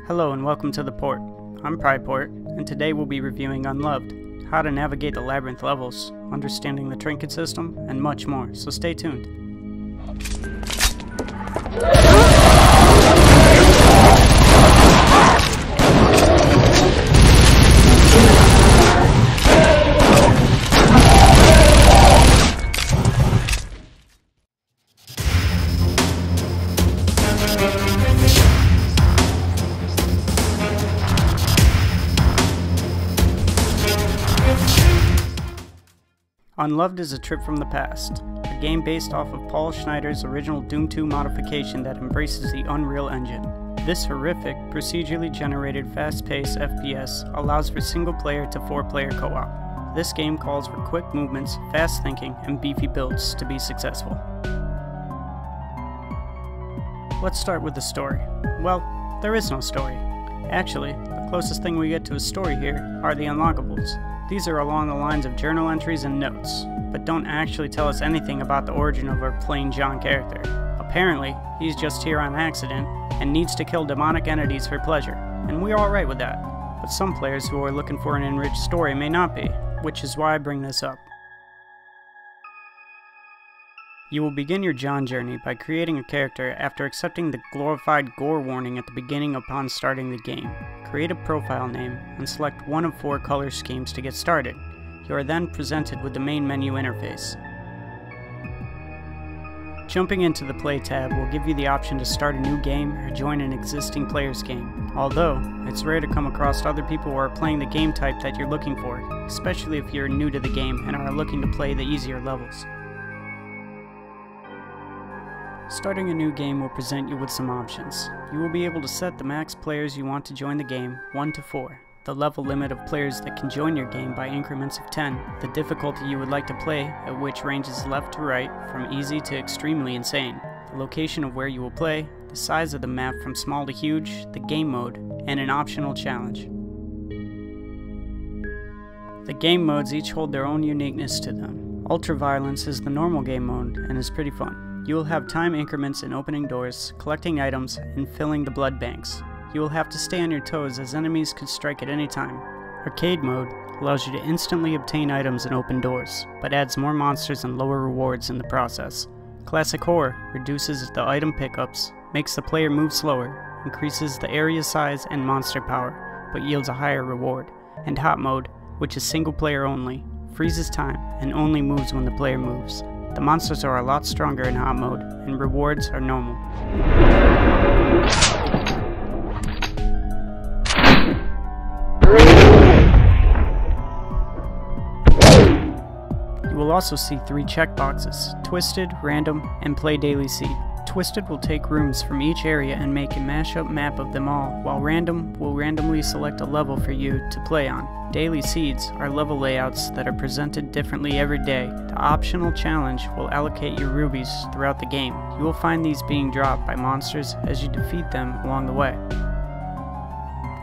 Hello and welcome to The Port. I'm Pryport, and today we'll be reviewing Unloved, how to navigate the Labyrinth levels, understanding the trinket system, and much more, so stay tuned. Unloved is a trip from the past, a game based off of Paul Schneider's original Doom 2 modification that embraces the Unreal Engine. This horrific, procedurally generated fast-paced FPS allows for single-player to four-player co-op. This game calls for quick movements, fast thinking, and beefy builds to be successful. Let's start with the story. Well, there is no story. Actually, the closest thing we get to a story here are the unlockables. These are along the lines of journal entries and notes, but don't actually tell us anything about the origin of our plain John character. Apparently, he's just here on accident and needs to kill demonic entities for pleasure, and we're alright with that. But some players who are looking for an enriched story may not be, which is why I bring this up. You will begin your John journey by creating a character after accepting the glorified gore warning at the beginning upon starting the game. Create a profile name and select one of 4 color schemes to get started. You are then presented with the main menu interface. Jumping into the Play tab will give you the option to start a new game or join an existing player's game, although it's rare to come across other people who are playing the game type that you're looking for, especially if you're new to the game and are looking to play the easier levels. Starting a new game will present you with some options. You will be able to set the max players you want to join the game, 1 to 4, the level limit of players that can join your game by increments of 10, the difficulty you would like to play, at which ranges left to right, from easy to extremely insane, the location of where you will play, the size of the map from small to huge, the game mode, and an optional challenge. The game modes each hold their own uniqueness to them. Ultraviolence is the normal game mode and is pretty fun. You will have time increments in opening doors, collecting items, and filling the blood banks. You will have to stay on your toes as enemies could strike at any time. Arcade mode allows you to instantly obtain items and open doors, but adds more monsters and lower rewards in the process. Classic horror reduces the item pickups, makes the player move slower, increases the area size and monster power, but yields a higher reward. And hot mode, which is single player only, freezes time and only moves when the player moves. The monsters are a lot stronger in hot mode, and rewards are normal. You will also see 3 checkboxes: Twisted, Random, and Play Daily Seed. Twisted will take rooms from each area and make a mashup map of them all, while Random will randomly select a level for you to play on. Daily Seeds are level layouts that are presented differently every day. The optional challenge will allocate your rubies throughout the game. You will find these being dropped by monsters as you defeat them along the way.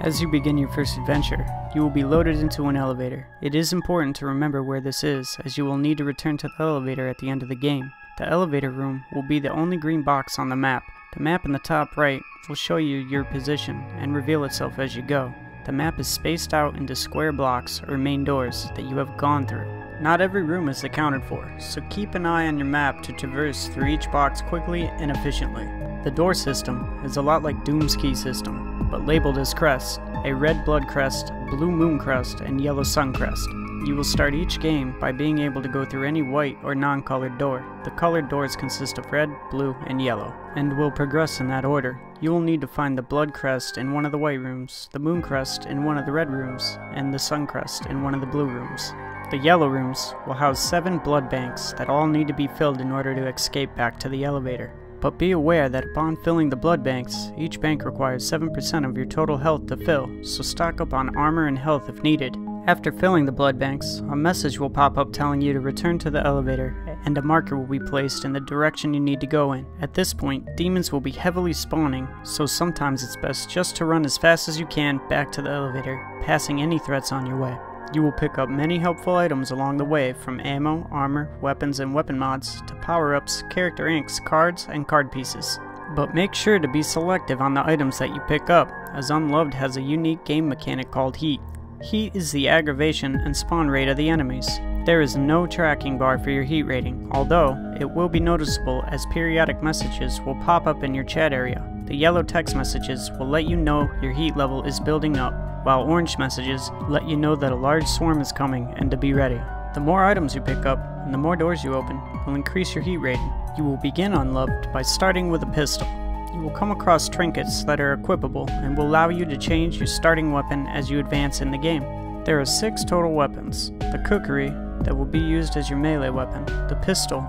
As you begin your first adventure, you will be loaded into an elevator. It is important to remember where this is, as you will need to return to the elevator at the end of the game. The elevator room will be the only green box on the map. The map in the top right will show you your position and reveal itself as you go. The map is spaced out into square blocks or main doors that you have gone through. Not every room is accounted for, so keep an eye on your map to traverse through each box quickly and efficiently. The door system is a lot like Doom's key system, but labeled as crests: a red blood crest, blue moon crest, and yellow sun crest. You will start each game by being able to go through any white or non-colored door. The colored doors consist of red, blue, and yellow, and will progress in that order. You will need to find the blood crest in one of the white rooms, the moon crest in one of the red rooms, and the sun crest in one of the blue rooms. The yellow rooms will house 7 blood banks that all need to be filled in order to escape back to the elevator. But be aware that upon filling the blood banks, each bank requires 7% of your total health to fill, so stock up on armor and health if needed. After filling the blood banks, a message will pop up telling you to return to the elevator, and a marker will be placed in the direction you need to go in. At this point, demons will be heavily spawning, so sometimes it's best just to run as fast as you can back to the elevator, passing any threats on your way. You will pick up many helpful items along the way, from ammo, armor, weapons, and weapon mods, to power-ups, character inks, cards, and card pieces. But make sure to be selective on the items that you pick up, as Unloved has a unique game mechanic called heat. Heat is the aggravation and spawn rate of the enemies. There is no tracking bar for your heat rating, although it will be noticeable as periodic messages will pop up in your chat area. The yellow text messages will let you know your heat level is building up, while orange messages let you know that a large swarm is coming and to be ready. The more items you pick up and the more doors you open will increase your heat rating. You will begin Unloved by starting with a pistol. You will come across trinkets that are equipable and will allow you to change your starting weapon as you advance in the game. There are 6 total weapons: the kukri, that will be used as your melee weapon, the pistol,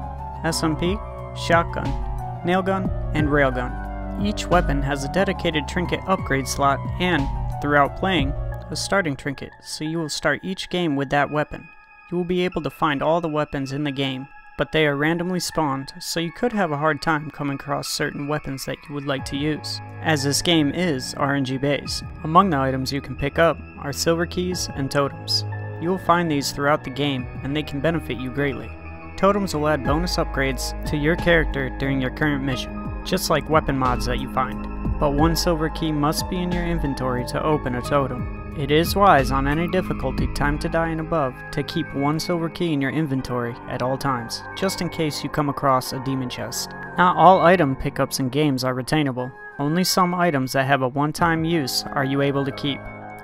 SMP, shotgun, nailgun, and railgun. Each weapon has a dedicated trinket upgrade slot and, throughout playing, a starting trinket, so you will start each game with that weapon. You will be able to find all the weapons in the game, but they are randomly spawned, so you could have a hard time coming across certain weapons that you would like to use, as this game is RNG based. Among the items you can pick up are silver keys and totems. You will find these throughout the game, and they can benefit you greatly. Totems will add bonus upgrades to your character during your current mission, just like weapon mods that you find. But 1 silver key must be in your inventory to open a totem. It is wise on any difficulty time to die and above to keep 1 silver key in your inventory at all times, just in case you come across a demon chest. Not all item pickups in games are retainable. Only some items that have a one-time use are you able to keep.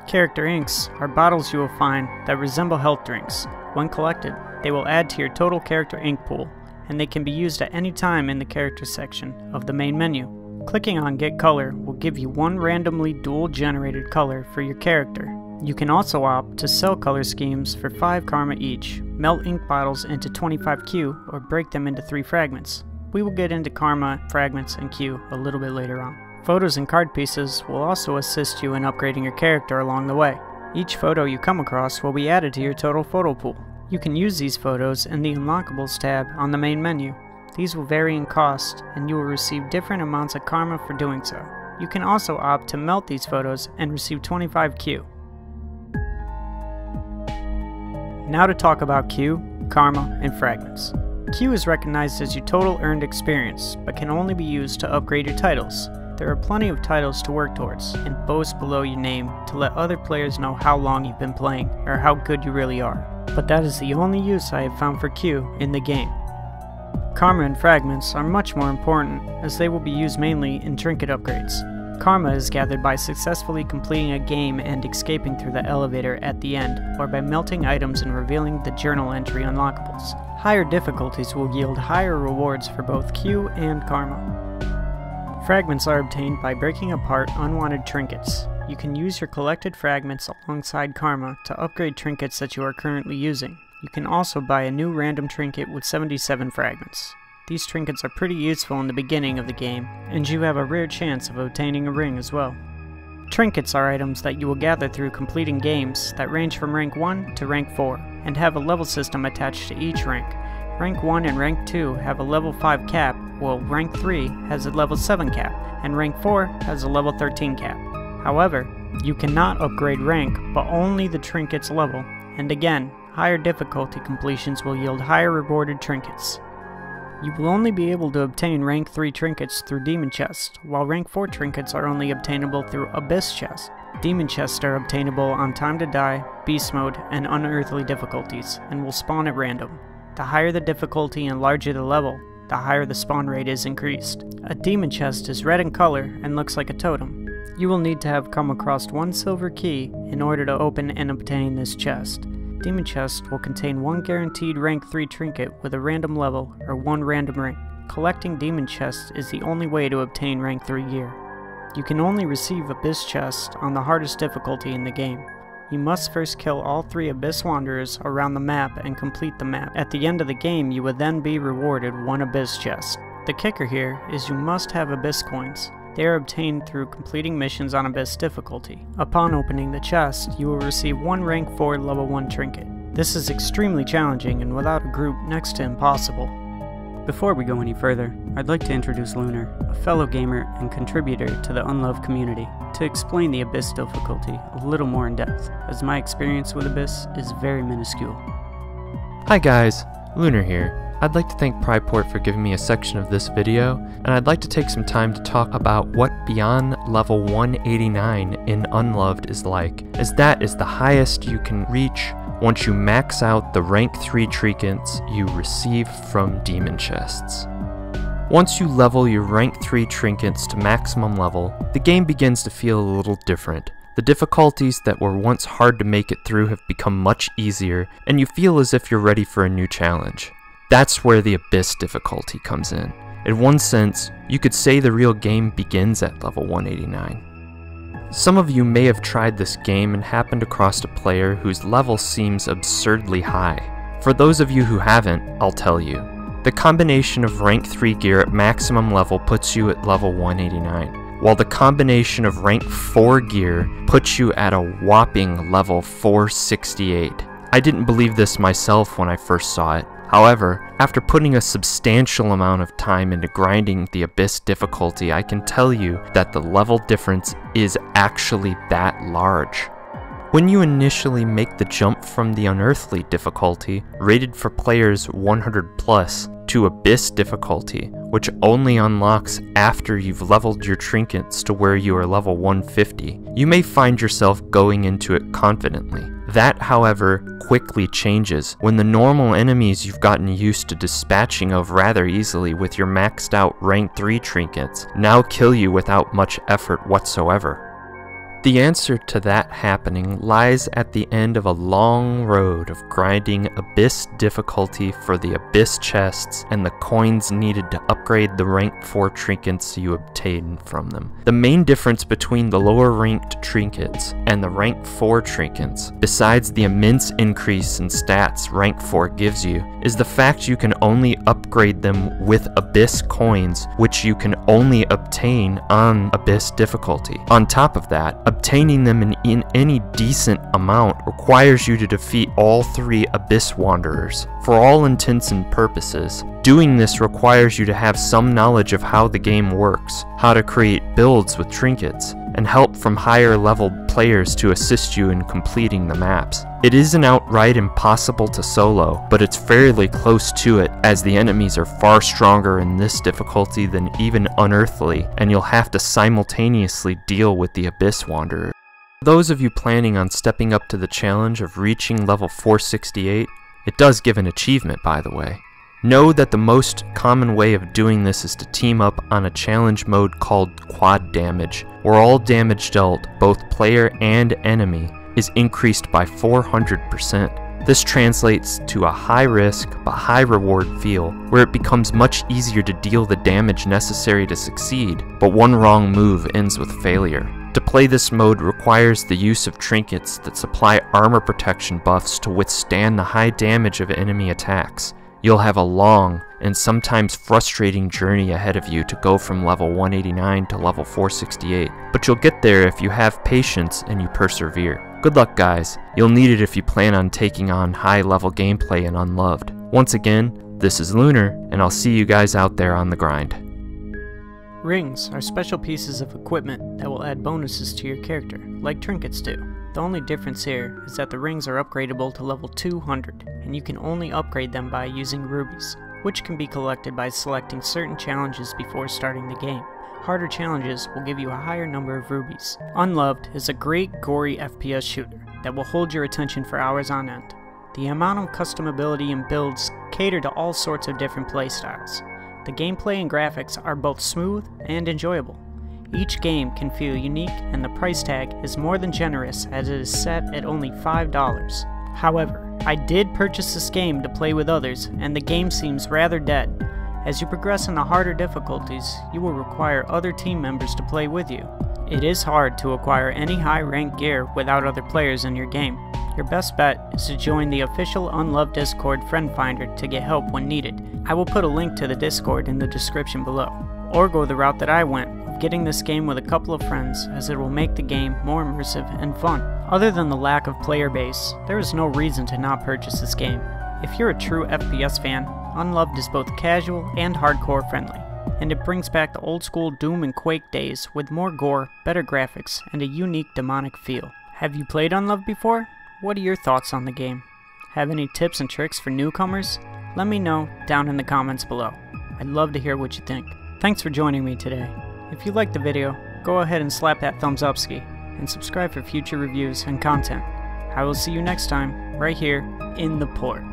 Character inks are bottles you will find that resemble health drinks. When collected, they will add to your total character ink pool, and they can be used at any time in the character section of the main menu. Clicking on Get Color will give you 1 randomly dual-generated color for your character. You can also opt to sell color schemes for 5 karma each, melt ink bottles into 25 Q, or break them into 3 fragments. We will get into karma, fragments, and Q a little bit later on. Photos and card pieces will also assist you in upgrading your character along the way. Each photo you come across will be added to your total photo pool. You can use these photos in the Unlockables tab on the main menu. These will vary in cost, and you will receive different amounts of karma for doing so. You can also opt to melt these photos and receive 25 Q. Now to talk about Q, karma, and fragments. Q is recognized as your total earned experience, but can only be used to upgrade your titles. There are plenty of titles to work towards, and boast below your name to let other players know how long you've been playing, or how good you really are. But that is the only use I have found for Q in the game. Karma and fragments are much more important, as they will be used mainly in trinket upgrades. Karma is gathered by successfully completing a game and escaping through the elevator at the end, or by melting items and revealing the journal entry unlockables. Higher difficulties will yield higher rewards for both Q and karma. Fragments are obtained by breaking apart unwanted trinkets. You can use your collected fragments alongside karma to upgrade trinkets that you are currently using. You can also buy a new random trinket with 77 fragments. These trinkets are pretty useful in the beginning of the game, and you have a rare chance of obtaining a ring as well. Trinkets are items that you will gather through completing games that range from rank 1 to rank 4, and have a level system attached to each rank. Rank 1 and rank 2 have a level 5 cap, while rank 3 has a level 7 cap, and rank 4 has a level 13 cap. However, you cannot upgrade rank, but only the trinket's level, and again, higher difficulty completions will yield higher rewarded trinkets. You will only be able to obtain rank 3 trinkets through Demon Chest, while rank 4 trinkets are only obtainable through Abyss Chest. Demon Chests are obtainable on Time to Die, Beast Mode, and Unearthly difficulties, and will spawn at random. The higher the difficulty and larger the level, the higher the spawn rate is increased. A Demon Chest is red in color and looks like a totem. You will need to have come across 1 silver key in order to open and obtain this chest. Demon Chest will contain 1 guaranteed rank 3 trinket with a random level or 1 random ring. Collecting Demon Chests is the only way to obtain rank 3 gear. You can only receive Abyss Chest on the hardest difficulty in the game. You must first kill all 3 Abyss Wanderers around the map and complete the map. At the end of the game, you will then be rewarded 1 Abyss Chest. The kicker here is you must have Abyss Coins. They are obtained through completing missions on Abyss difficulty. Upon opening the chest, you will receive 1 rank 4 level 1 trinket. This is extremely challenging and without a group next to impossible. Before we go any further, I'd like to introduce Lunar, a fellow gamer and contributor to the Unloved community, to explain the Abyss difficulty a little more in depth, as my experience with Abyss is very minuscule. Hi guys, Lunar here. I'd like to thank Pryport for giving me a section of this video, and I'd like to take some time to talk about what beyond level 189 in Unloved is like, as that is the highest you can reach once you max out the rank 3 trinkets you receive from demon chests. Once you level your rank 3 trinkets to maximum level, the game begins to feel a little different. The difficulties that were once hard to make it through have become much easier, and you feel as if you're ready for a new challenge. That's where the Abyss difficulty comes in. In one sense, you could say the real game begins at level 189. Some of you may have tried this game and happened across a player whose level seems absurdly high. For those of you who haven't, I'll tell you. The combination of rank 3 gear at maximum level puts you at level 189, while the combination of rank 4 gear puts you at a whopping level 468. I didn't believe this myself when I first saw it. However, after putting a substantial amount of time into grinding the Abyss difficulty, I can tell you that the level difference is actually that large. When you initially make the jump from the Unearthly difficulty, rated for players 100+, to Abyss difficulty, which only unlocks after you've leveled your trinkets to where you are level 150, you may find yourself going into it confidently. That, however, quickly changes when the normal enemies you've gotten used to dispatching of rather easily with your maxed out rank 3 trinkets now kill you without much effort whatsoever. The answer to that happening lies at the end of a long road of grinding Abyss difficulty for the Abyss chests and the coins needed to upgrade the rank 4 trinkets you obtain from them. The main difference between the lower ranked trinkets and the rank 4 trinkets, besides the immense increase in stats rank 4 gives you, is the fact you can only upgrade them with Abyss coins, which you can only obtain on Abyss difficulty. On top of that, obtaining them in any decent amount requires you to defeat all 3 Abyss Wanderers. For all intents and purposes, doing this requires you to have some knowledge of how the game works, how to create builds with trinkets, and help from higher level players to assist you in completing the maps. It isn't outright impossible to solo, but it's fairly close to it, as the enemies are far stronger in this difficulty than even Unearthly, and you'll have to simultaneously deal with the Abyss Wanderer. For those of you planning on stepping up to the challenge of reaching level 468, it does give an achievement, by the way. Know that the most common way of doing this is to team up on a challenge mode called Quad Damage, where all damage dealt, both player and enemy, is increased by 400%. This translates to a high risk but high reward feel, where it becomes much easier to deal the damage necessary to succeed, but one wrong move ends with failure. To play this mode requires the use of trinkets that supply armor protection buffs to withstand the high damage of enemy attacks. You'll have a long and sometimes frustrating journey ahead of you to go from level 189 to level 468, but you'll get there if you have patience and you persevere. Good luck, guys. You'll need it if you plan on taking on high level gameplay in Unloved. Once again, this is Lunar, and I'll see you guys out there on the grind. Rings are special pieces of equipment that will add bonuses to your character, like trinkets do. The only difference here is that the rings are upgradable to level 200, and you can only upgrade them by using rubies, which can be collected by selecting certain challenges before starting the game. Harder challenges will give you a higher number of rubies. Unloved is a great gory FPS shooter that will hold your attention for hours on end. The amount of customability and builds cater to all sorts of different playstyles. The gameplay and graphics are both smooth and enjoyable. Each game can feel unique, and the price tag is more than generous as it is set at only $5. However, I did purchase this game to play with others, and the game seems rather dead. As you progress in the harder difficulties, you will require other team members to play with you. It is hard to acquire any high rank gear without other players in your game. Your best bet is to join the official Unloved Discord friend finder to get help when needed. I will put a link to the Discord in the description below. Or go the route that I went, of getting this game with a couple of friends, as it will make the game more immersive and fun. Other than the lack of player base, there is no reason to not purchase this game. If you're a true FPS fan, Unloved is both casual and hardcore friendly, and it brings back the old school Doom and Quake days with more gore, better graphics, and a unique demonic feel. Have you played Unloved before? What are your thoughts on the game? Have any tips and tricks for newcomers? Let me know down in the comments below. I'd love to hear what you think. Thanks for joining me today. If you liked the video, go ahead and slap that thumbs up ski, and subscribe for future reviews and content. I will see you next time, right here in the port.